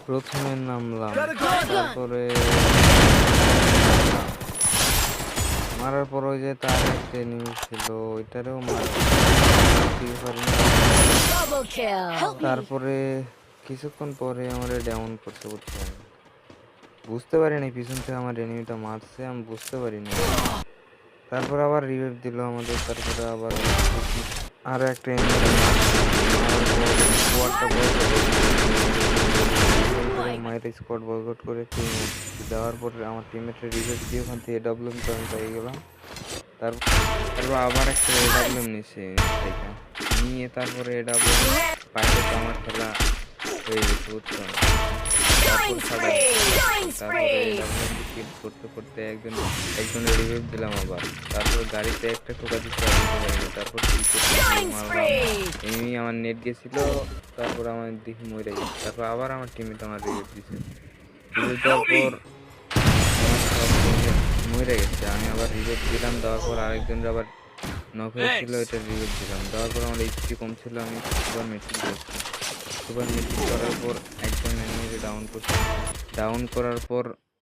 প্রথমে নামলাম, তারপরে মারার পর ওই যে তার একটা এনিমি ছিল, ওইটারেও মারতে পারিনি। তারপরে কিছুক্ষণ পরে আমার ডাউন করতে বুঝছেন, বুঝতে পারিনি পিছন থেকে আমার এনিমিটা মারছে, আমি বুঝতে পারিনি। তারপর আবার রিভাইভ দিল আমাদের, তারপরে আবার আরো একটা এনিমি মায়ের স্কোয়াড বয়কট করে টিম দেওয়ার পর আমার টিমমেটের রিভাইভ দিয়ে ওখান থেকে এডাব্লিউএম তো আমি পেয়ে গেলাম। তারপর আবার একটা এডাব্লিউএম নিছে নিয়ে, তারপরে এডাব্লিউএম পাইলে তো আমার খেলা হয়ে গেছে বুঝছেন। করতে করতে একজনের রিভাইভ দিলাম আবার, তারপর গাড়িতে একটা টোকা দিতে পারিনি, তারপর এমনি আমার নেট গেছিল, তারপর আমার দেখি মরে গেছে, তারপর আবার আমার টিমমেট আমার রিভাইভ দিছে, দেওয়ার পর মরে গেছে। আমি আবার রিভাইভ দিলাম, দেওয়ার পর আরেকজন আবার নক হয়েছিল, এটা রিভাইভ দিলাম, দেওয়ার পর আমার এইচপি কম ছিল, আমি সুপার মেট্রিক করার পর একজন এনিমিকে ডাউন করার পর